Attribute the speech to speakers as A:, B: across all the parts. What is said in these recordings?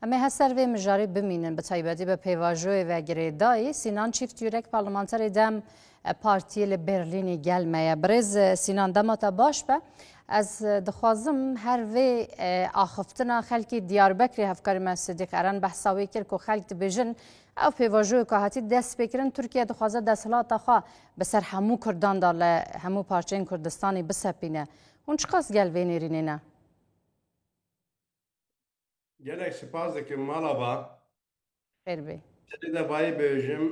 A: اما هسر و مجاری بمینن به تایبەتی به پیواژوی و گریدایی سینان چیفت یورک پارلمانتری دم پارتی لبرلینی گلمه برز سینان دماتا باش به از دخوازم هر وی آخفتنا خلکی دیاربکری هفکاری من صدیق اران بحثاوی کرد که خلک دبیجن او پیواژوی که هاتی دست بکرن ترکیه دخوازه دستلات خواه بسر همو کردان داله همو پارچین کردستانی بسپینه اون چقاس گل وینیرینه نه؟
B: gelek spas dikim malaba
A: خیر بی
B: seri de vayî bêjim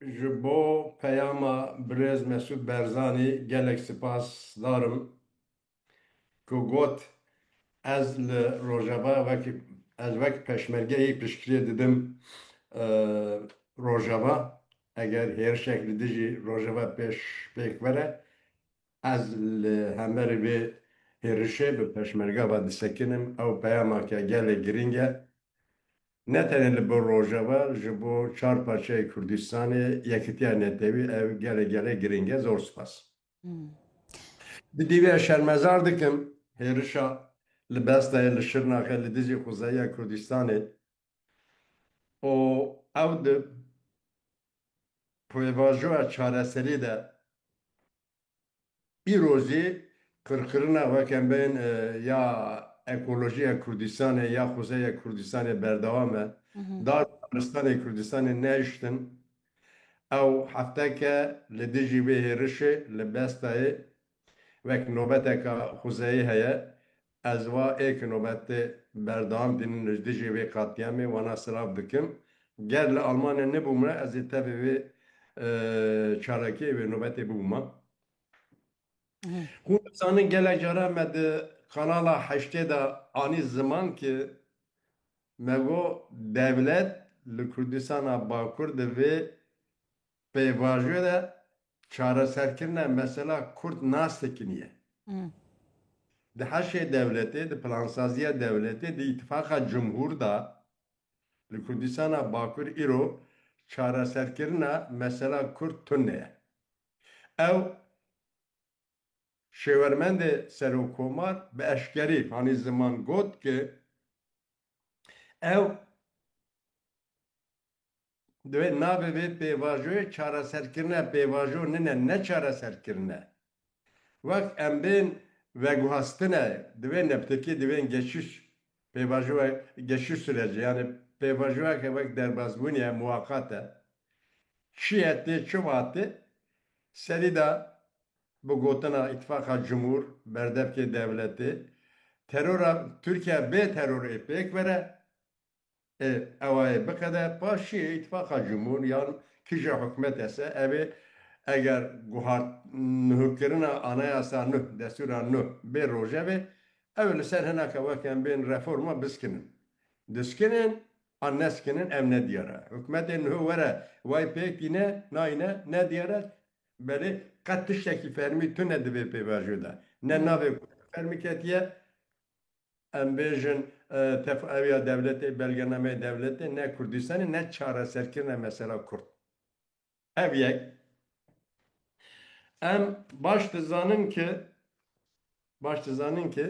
B: ji bo peyama Birêz Mesûd Berzanî gelek spas darim ku got ez li Rojava wekî ez wek peşmergeyê piştgirê didim Rojava eger hêrişek li dijî Rojava pêk vere ez li hemerî vê hêrişê bi peşmergeva disekinim ew peyameke gelê giring e ne tenê li bo Rojava ji bo çar parçeyê Kurdistanê yekîtiya netewî ew gelê giring e zor spas. Di dîvê şermezar dikim hêrişa li Bestayê li Şirnexê li dijî Xuzeya Kurdistanê û ew di pêvajoya çareserî de îrojî qirqirina wekem bên ya ekolojiya Kurdistanê ya Xuzeya Kurdistanê berdewam e dar Kürdistanê Kurdistanê neiştin ew hefteke li dijî vê hêrişê li Bestayê wek nobeteka Xuzeyê heye ez va êk nobetê berdewam dînin li dijî vê qatiyamê wana silav dikim ger li Almanya nebûme ez ê tevê vê çarekê vê nobetê bûma. Hûn dizanin gelek cara me di kanala heştê de anî ziman ki me got devlet li Kurdistana Bakur di vê pêvajoyê de çareserkirina mesela Kurd nas tekiniye. Di heşê devletê di plansaziya devletê di îtifaqa cumhur da li Kurdistana Bakur îro çareserkirina mesela Kurd tune ye. Ew şêwermendê serokkomar bi eşkerî hanî ziman got ki ew divê navê vê pêvajoyê çareserkirina pêvajo nine ne çareserkirine wek em bên veguhastine divê neptekî divên geçiş pêvajoya geçiş süreci yani pêvajoyeke wek derbasbûniye muwaqat e çiye tê çiva tê serî da bu gotina İttifaqa Cumhur berdevkê devletê terora Türkiye bê terorê pêk vere ew biqede paşî İttifaqa Cumhur yan kîja hikûmet ese ev ê eger nuhkirina anayasa nuh destûra nuh bê rojevê ew li ser hineke wekem bên reforma biskinin diskinin an neskinin ev ne diyare hikûmetê nuh were way pêk dîne nayîne ne diyare belê qet tiştekî fermî tune divê pêvajoyê de ne navê fermî ketiye em bêjin eviya devletê belgenameya devletê ne Kurdistanê ne çareserkirina mesela Kurd ev yek em baş dizanin ki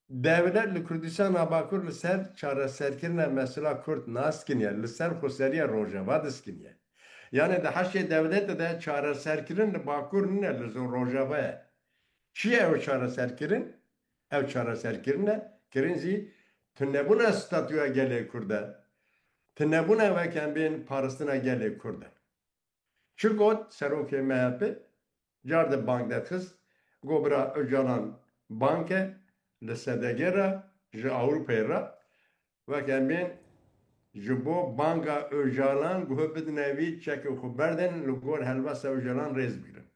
B: devlet li Kurdistana Bakur li ser çareserkirina mesela Kurd naskiniye li ser xuseriya Rojava diskiniye yani de heşê devletê de çareserkirin li Bakur nine li Rojava ye çiye ew çareserkirin ew çareserkirine kirin zî tunebûna statûya gelê Kurd e tunebûna wekem bên parastina gelê Kurd e çi got serokê MHP car di bank de xist got bira Öcalan banke li sedegera ji Ewropayê re wekem bên ji bo banka Öcalan guh bidine wî çekê xwe berdin li gor helbesta Öcalan rêz bigirin.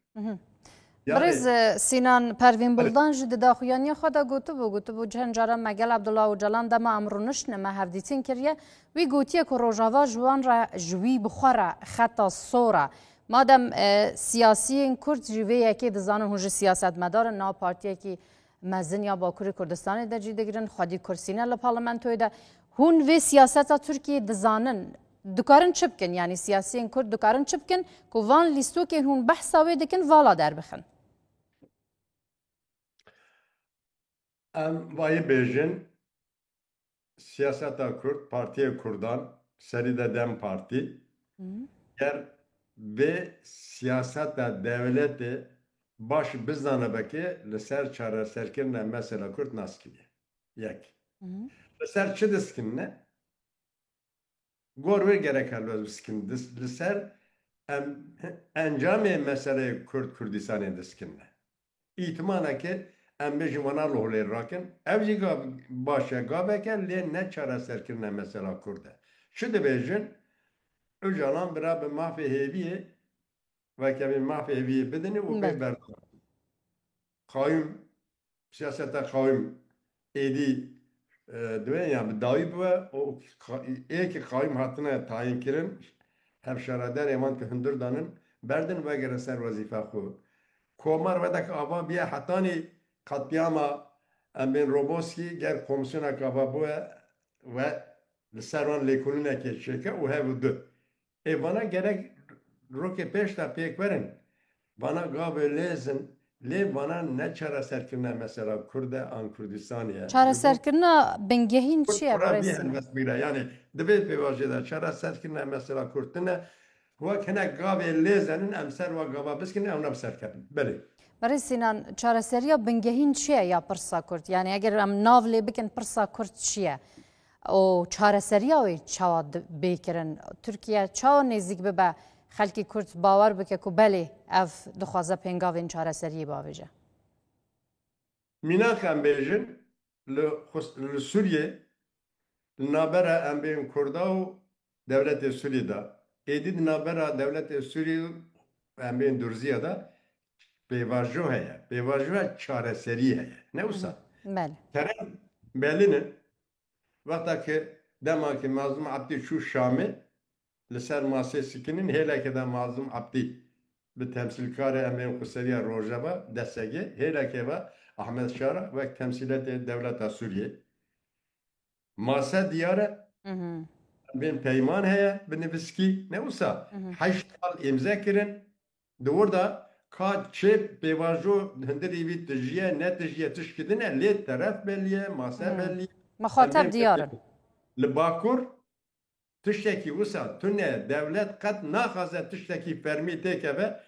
A: برز سینان پروین بلدان جد داخویانی خود گوتو چند جارا مگل عبدالله اوجلان دم امرونش نمه هفدیتین کریه وی گوتیه که روژاوا جوان را جوی بخوره خطا سورا مادم سیاسی کرد جوی یکی دزانه هنج سیاست مدار نا پارتیه که مزن یا باکوری کردستان ده جیده گرن خودی کرسینه لپارلمنتوی ده هون وی سیاست ترکیه دزانن دکارن چه بکن یعنی سیاسی کرد دکارن چه بکن که وان لیستو که هون بحثاوی دکن والا در بخن
B: Em vayê bêjin siyaseta Kürt, Partiye Kurdan, seride Dem Parti, ger ve siyaseta devleti baş bizdanı beki li ser çare serkirine mesela Kürt naskiniye. Yek. Li ser çi diskinne? Gor ve gerek helvez biskin. Li ser encamê meseleyê Kurd Kurdistanê diskinne. İhtimana ki em bê ji wana lohlê rakin. Ev jî baş e gaveke lê ne çareserkirine mesela Kurd e. Şi dibêjin Öcalan bira bi mafê hêviyê vekevê mafê hêviyê bidinî û pê berdana. Qayûm siyaseta qayûm êdî divê ya bi dawî bibe û êkî qayûm hatine tayîn kirin hevşeraderê wan ki hundir danin berdin vegere ser wezîfa xwe. Komar vedek ava biye hetanî katliama em bên Roboskî ger komisyonek ava bûye ve li ser wan lêkolînekê çêke û hev û du. Vana gerek rokê pêş de pêk verin. Vana gavê lêzin lê vana ne çareserkirine mesela Kurd e an Kurdistanê.
A: Çareserkirina bingehîn çi ye
B: Kurabî helbest bîre yani divê pêvajê de çareserkirine mesela Kurdine wek hinek gavê lêzenin em ser ve gava biskin ew ne serkevin. Belê.
A: Berê Sînan çareseriya bingehîn çi ye ya pirsa Kurd? Yani eger em nav lê bikin pirsa Kurd çi ye? O çareseriya wê çawa bêkirin? Tirkiye çawa nêzik bibe xelkê Kurd bawer bike ku belê ev dixwaze pêngavên çareseriyê bavêje?
B: Mînak em bêjin li Sûriye li navbera em bên Kurda û devletê Sûriyê de êdî di navbera devletê Sûriyê em bên Durziya de pêvajo heye. Pêvajoya çareserî heye. Ne wisa?
A: Belê.
B: Kerem belînin wexta ki dema ki Mazlum Abdî çû Şamê li ser masê sikinin hêleke de Mazlum Abdî bi temsîlkarê em bên Xweseriya Rojava destsekê hêlekê ve Ahmed Şara wek temsîletê devleta Sûriyê. Mase diyar e bên peyman heye bi nivîskî ne wisa 8 sal îmze kirin di wir de ka çê pêvajo hindirî wî tijiye ne tijiye tişkidine lê teref belliye mase belliye
A: Mexatab diyarin.
B: li Bakur tiştekî wisa tune devlet qet naxwaze tiştekî fermî têkeve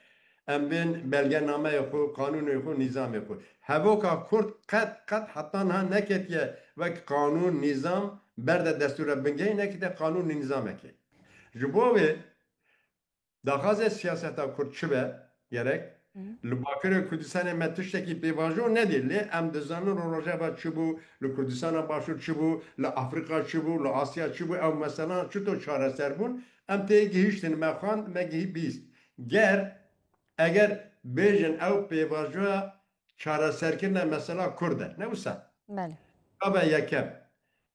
B: em bên belgenameyê xwe qanûnê xwe nîzamê xwe. Hevoka Kurd qet heta niha neketiye wek qanûn nîzam berde destûra bingehîn nekite qanûn nîzamekê. Ji bo wê daxwaze siyaseta Kurd çi be gerek li Bakirê Kurdistanê me tiştekî pêvajo nedî lê em dizanin rojeva çi bû li Kurdistana Başûr çi bû li Afrika çi bû li Asya çi bû ew mesela çito çareser bûn em tê gihîştin me xwand me gihî bîst. Ger eger bêjin ew pêvajoya çareserkirine mesela Kurd e ne wisa?
A: Belê.
B: Ava yekem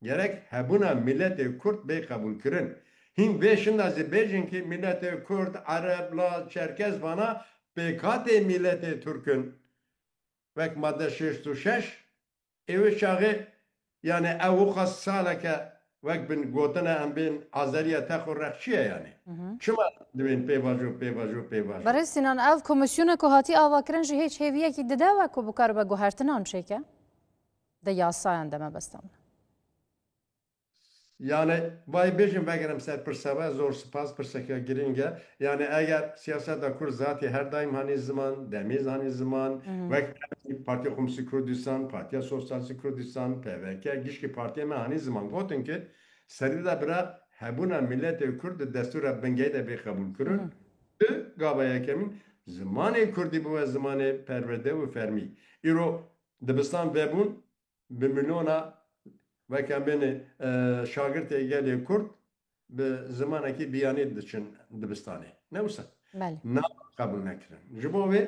B: gerek hebûna milletê Kurd bê qebûl kirin. Hîn vê şindazî bêjin ki milletê Kurd, Ereb, Laz, Çerkez vana pêkatê milletê Türkün wek madde 66 êwê çaxê yani ew xas saleke wek bin gotina em bên Azeriya tex û rex çi ye yani? Çima divên pêvajo?
A: Berê Sînan ev komisyona ku hatî avakirin ji hêç hêviyekî dide we ku bikaribe guhertinan çêke? De yasayan de mebestan.
B: Yani vay bêjin vegerem ser pirseve zor spas pirseke giring e. Yani eger siyaseta Kurd zatî her daim hanî ziman, demêz hanî ziman, wek Partiya Komünîst Kurdistan, Partiya Sosyalîst Kurdistan, PVK, gişkî partiye me hanî ziman gotin ki serî de bira hebûna milletê Kurd di destûra bingehê de bê qebûl kirin. Di gava yekemin zimanê Kurdî bûye zimanê perwerde û fermî. Îro dibistan vebûn bi milyona wek em bên şagirtê gelê Kurd bi zimanekî biyanî diçin dibistanê. Ne wisa? Na qebûl nekirin. Ji bo wê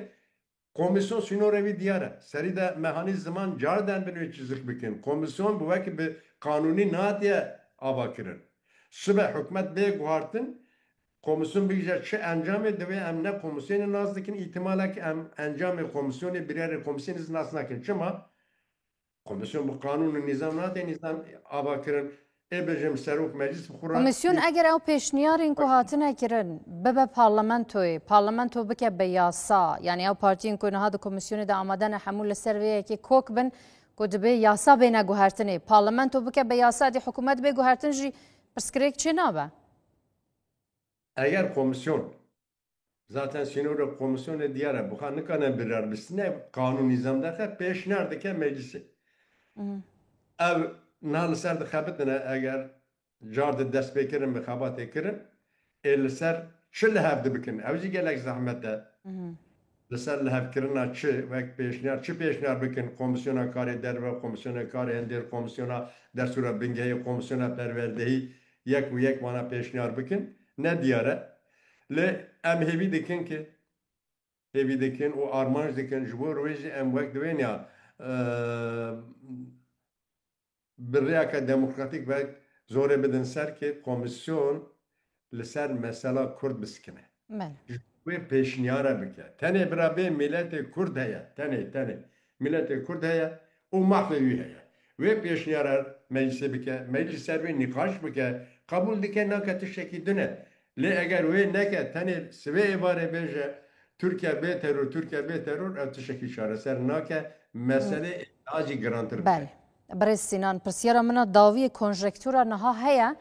B: komisyon sînorê wî diyar e. Serî de mehanî ziman carden bin wê çizik bikin. Komisyon bi wekî bi qanûnî natiye ava kirin. Sibe hikûmet bê guhartin komisyon bêje çi encamê divê em ne komisyonê nas dikin îhtimaleke em encamê komisyonê birêrê komisyonê nas nakin. Çima? Komisyon bu kanun nizam nate nizam ava kirin êbêjim serok meclis bixura.
A: Komisyon eger ew pêşniyarên ku hatine kirin bibe parlamentoyê, parlamento bike be yasa yani ew partiyên ku niha di komisyonê de amade ne hemû li ser vê yekê kok bin گوت به یاسا بین گوهرتنی پارلمانتو بکه به یاسا دی حکومت به گوهرتن جی پرسکریک چه نابه
B: اگر کمیسیون zaten sinora komisyonu diyara bu ne kadar birer bisine kanun nizamda ka peş nerede ki meclisi. Ev nal ser de xabetine eğer jardı dest bekirin bi xabat ekirin el ser çil hevdi bikin. Evci gelek zahmette. Lisser lehev kirina çi vek peşner çi peşner bikin komisyona kare derve komisyona kare ender komisyona dersura bingeyi komisyona perverdehi yek ve yek bana peşner bikin. Ne diyara? Le em hevi dikin ki hevi dikin o armanj dikin jbor roji em vek dwen ya birriyaka demokratik ve zore bidin ser ki komisyon li ser mesela Kurd biskine. Ve peşniyara bike. Tene birabe milleti Kurd heye. Tene. Milleti Kurd heye. O mahvevi heye. Ve peşniyara meclise bike. Meclis serve nikaş bike. Kabul dike nakati şekidine. Le eğer ve neke tane sve ibare beje Türkiye be terör evti şekil şare ser nake mesele acı garantır.
A: Bel. Brez Sinan persiyara mina davi konjektüra naha heye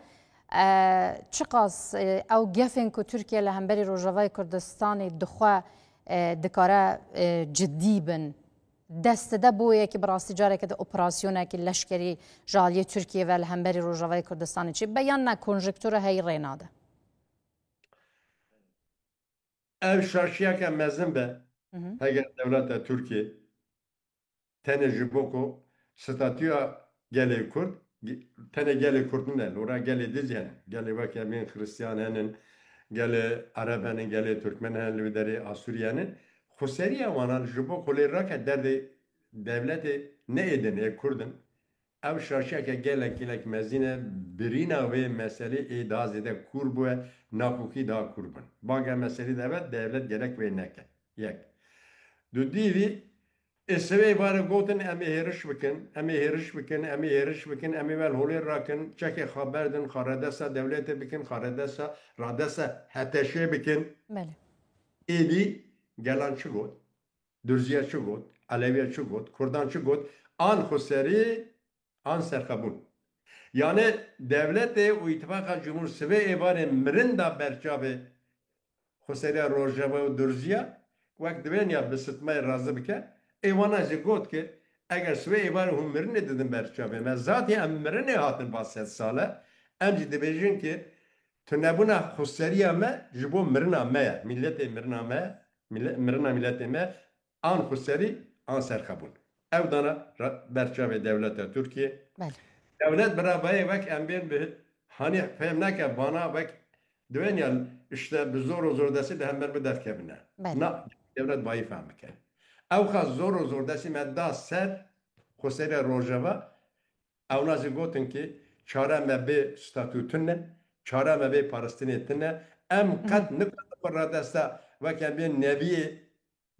A: çiqas ew gefên ku Türkiye li hemberî Rojavayê Kurdistanê dixwe dikare ciddî bin destede bu yekî bi rastî carekê de operasyonekî leşkerî ji aliyê Tirkiye ve li hemberî Rojavayê Kurdistanê çi beyan ne konjektüra heyî rê nade.
B: Ev şarşiyeke mezin be heger devleta Türkiye tene ji bo ku statüya gelê Kurd tene gelê Kurd ne lora gelê dizyen gelê veke min Hristiyanenin gelê Arabenin gelê Türkmenin li derê Asuriyenin xuseriya wanan ji bo ku lê rake derdê devletê ne edin Kurdin ev şarşiyeke gelek mezine birîna wê meselê ê dazêde kur bûye nakukî da kur bin. Baga meselê de devlet gerek wê neke. Yek. Du dîvî Esvê vare gotin em ê hêriş bikin, em ê hêriş bikin, em ê vel holê rakin, çekê xeber din, xaredesa devletê bikin, xaredesa radesa heteşê bikin. Êdî gelan çi got, Dürziye çi got, Aleviye çi got, Kurdan çi got, an xusserî, an serxebûn. Yani devletê û îtifaka Cumhur Sivê ê vare mirin da berçavê xusseriya Rojava û Dürziye wek divên ya bi sitmayê razı bike Eyvana jî got ki eger Sivê ê vare hûn mirinê didin berçavê me zatî em mirinê hatin ba sed sale em jî dibêjin ki tunebûna xusseriya me ji bo mirina me ye milletê mirina me mirina milletê me an xusserî an serxebûn. Ev dana berçavê devleta Tirkiye devlet birabayê wek em bên bi hani fêm neke bana wek divên ya işte bi zor û zordesî de hember bi derkevine. Na devlet bayî fehm bike. Ew xas zor û zordesî me da ser xuseriya Rojava ew nazî gotin ki çare me bê statûtun ne çare me bê parastinê tune em qet nikun radesta wek em bên neviyê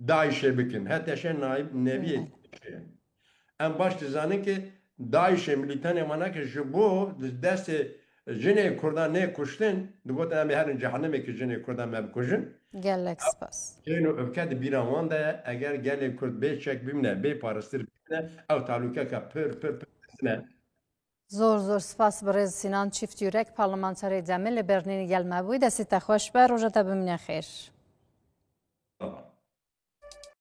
B: Daişê bikin heteşe naib neviyê em baş dizanin ki Daişê milîtanê wana ki ji bo destê jinê Kurdan nê kuştin digotin em ê herin cehennemekî jinê Kurdan me bikujin
A: Gelek spas.
B: Kêno evked bîra wan de eger gelê Kurd bê çek bimne bê parastir bimne ew talûkeka pir ne.
A: Zor spas Brez Sinan çift yürek parlamenterê Demê li Berlînê gelme bûyê destê te xweş be roja te bimîne xêr.